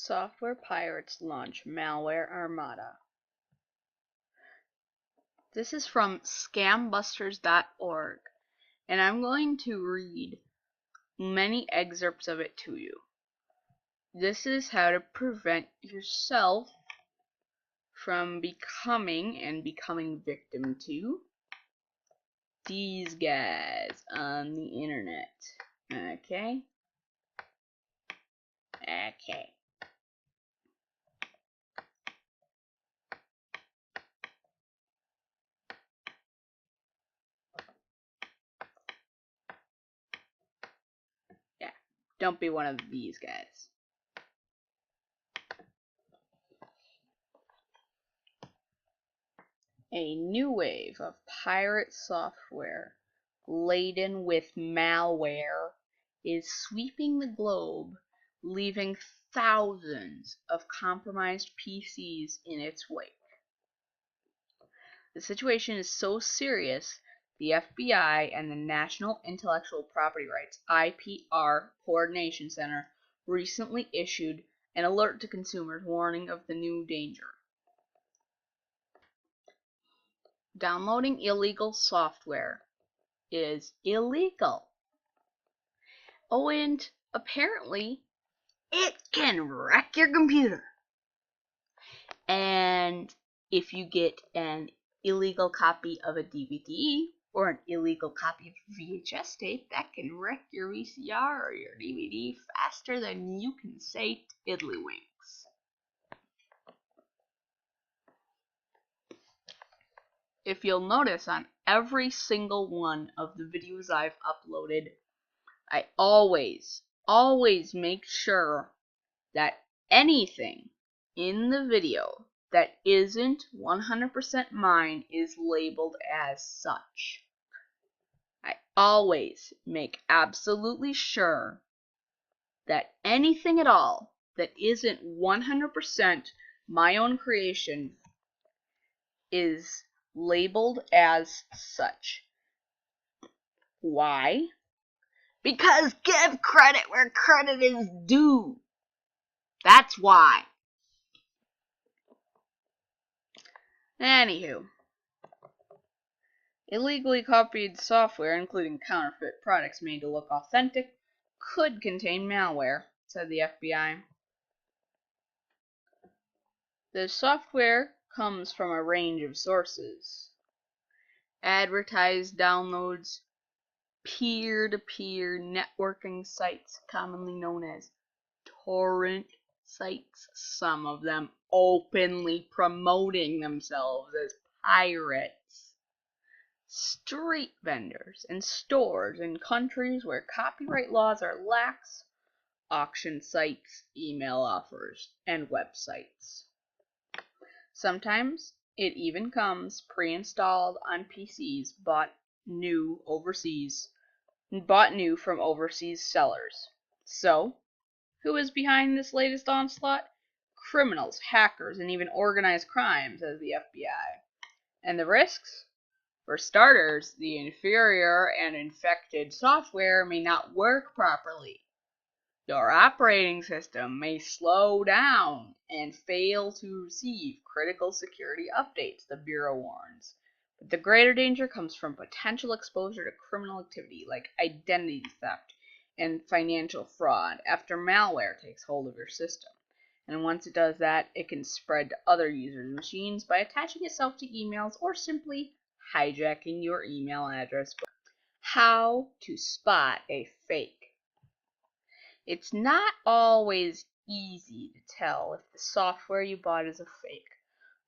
Software pirates launch malware armada. This is from scambusters.org, and I'm going to read many excerpts of it to you. This is how to prevent yourself from becoming victim to these guys on the internet. Okay? Okay. Yeah. Don't be one of these guys. A new wave of pirate software laden with malware is sweeping the globe, leaving thousands of compromised PCs in its wake. The situation is so serious, the FBI and the National Intellectual Property Rights (IPR) Coordination Center recently issued an alert to consumers warning of the new danger. Downloading illegal software is illegal. Oh, and apparently it can wreck your computer. And if you get an illegal copy of a DVD or an illegal copy of VHS tape, that can wreck your VCR or your DVD faster than you can say tiddlywinks. If you'll notice, on every single one of the videos I've uploaded, I always make sure that anything in the video that isn't 100% mine is labeled as such. I always make absolutely sure that anything at all that isn't 100% my own creation is labeled as such. Why? Because give credit where credit is due. That's why. Anywho, illegally copied software, including counterfeit products made to look authentic, could contain malware, said the FBI. The software comes from a range of sources. Advertised downloads, peer-to-peer networking sites commonly known as torrent sites, some of them openly promoting themselves as pirates. Street vendors and stores in countries where copyright laws are lax, auction sites, email offers, and websites. Sometimes it even comes pre-installed on PCs bought new from overseas sellers. So, who is behind this latest onslaught? Criminals, hackers, and even organized crime, says the FBI. And the risks? For starters, the inferior and infected software may not work properly. Your operating system may slow down and fail to receive critical security updates, the Bureau warns. But the greater danger comes from potential exposure to criminal activity like identity theft and financial fraud after malware takes hold of your system. And once it does that, it can spread to other users' machines by attaching itself to emails or simply hijacking your email address. How to spot a fake. It's not always easy to tell if the software you bought is a fake,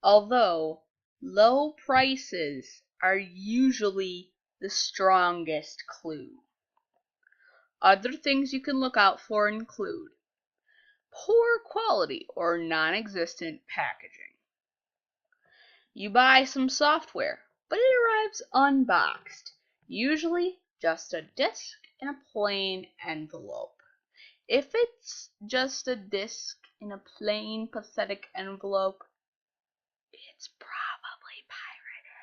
although low prices are usually the strongest clue. Other things you can look out for include poor quality or non-existent packaging. You buy some software, but it arrives unboxed, usually just a disc in a plain envelope. If it's just a disc in a plain, pathetic envelope, it's probably pirated.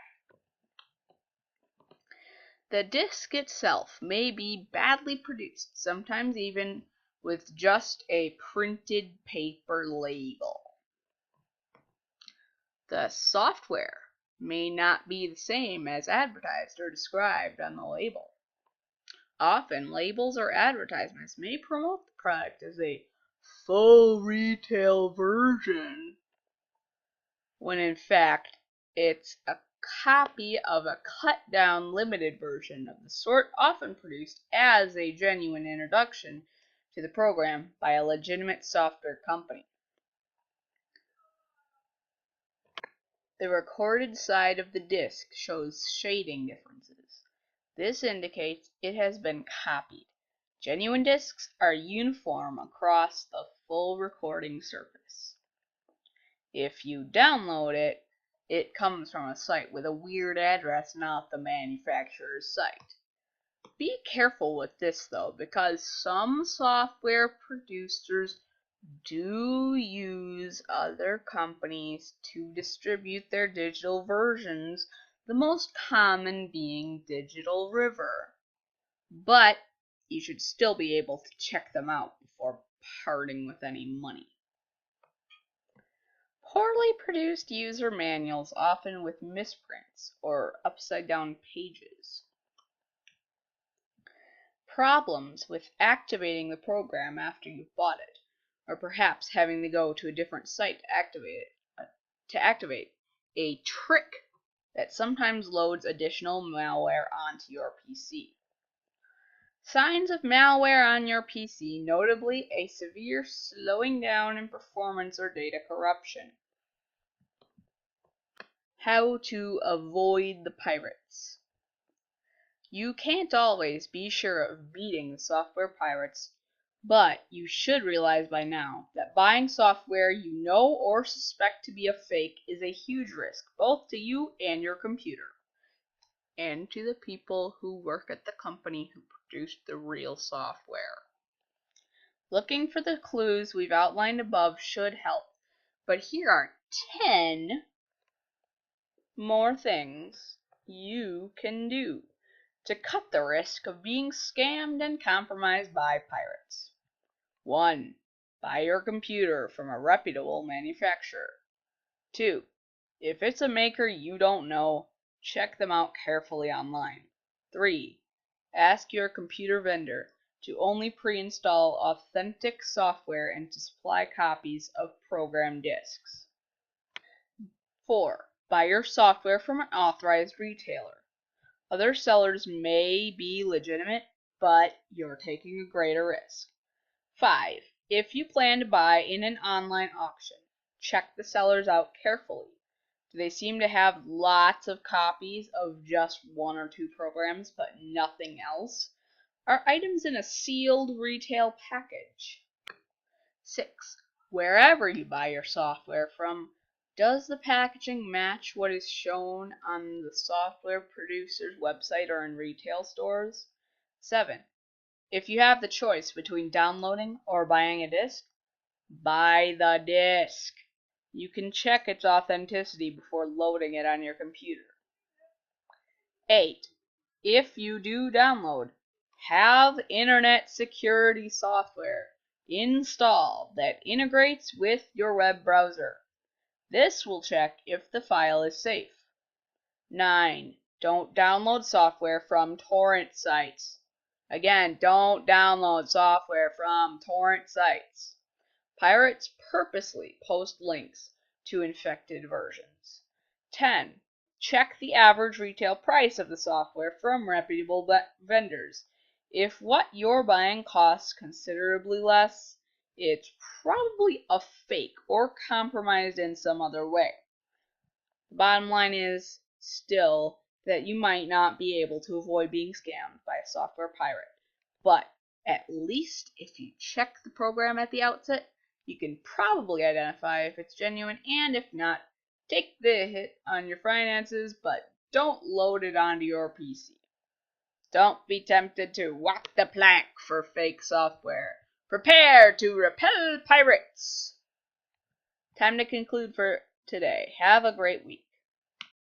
The disc itself may be badly produced, sometimes even with just a printed paper label. The software may not be the same as advertised or described on the label. Often, labels or advertisements may promote the product as a full retail version, when in fact it's a copy of a cut-down limited version of the sort often produced as a genuine introduction to the program by a legitimate software company. The recorded side of the disc shows shading differences. This indicates it has been copied. Genuine discs are uniform across the full recording surface. If you download it, it comes from a site with a weird address, not the manufacturer's site. Be careful with this though, because some software producers do use other companies to distribute their digital versions, the most common being Digital River. But you should still be able to check them out before parting with any money. Poorly produced user manuals, often with misprints or upside-down pages. Problems with activating the program after you've bought it, or perhaps having to go to a different site to activate a trick that sometimes loads additional malware onto your PC. Signs of malware on your PC, notably a severe slowing down in performance or data corruption. How to avoid the pirates. You can't always be sure of beating the software pirates, but you should realize by now that buying software you know or suspect to be a fake is a huge risk, both to you and your computer, and to the people who work at the company who produced the real software. Looking for the clues we've outlined above should help, but here are 10 more things you can do to cut the risk of being scammed and compromised by pirates. 1. Buy your computer from a reputable manufacturer. 2. If it's a maker you don't know, check them out carefully online. 3. Ask your computer vendor to only pre-install authentic software and to supply copies of program disks. 4. Buy your software from an authorized retailer. Other sellers may be legitimate, but you're taking a greater risk. 5. If you plan to buy in an online auction, check the sellers out carefully. Do they seem to have lots of copies of just 1 or 2 programs but nothing else? Are items in a sealed retail package? 6. Wherever you buy your software from, does the packaging match what is shown on the software producer's website or in retail stores? 7. If you have the choice between downloading or buying a disc, buy the disc. You can check its authenticity before loading it on your computer. 8. If you do download, have internet security software installed that integrates with your web browser. This will check if the file is safe. 9. Don't download software from torrent sites. Again, don't download software from torrent sites. Pirates purposely post links to infected versions. 10. Check the average retail price of the software from reputable vendors. If what you're buying costs considerably less, it's probably a fake or compromised in some other way. The bottom line is still that you might not be able to avoid being scammed by a software pirate, but at least if you check the program at the outset, you can probably identify if it's genuine, and if not, take the hit on your finances, but don't load it onto your PC. Don't be tempted to walk the plank for fake software. Prepare to repel pirates. Time to conclude for today. Have a great week.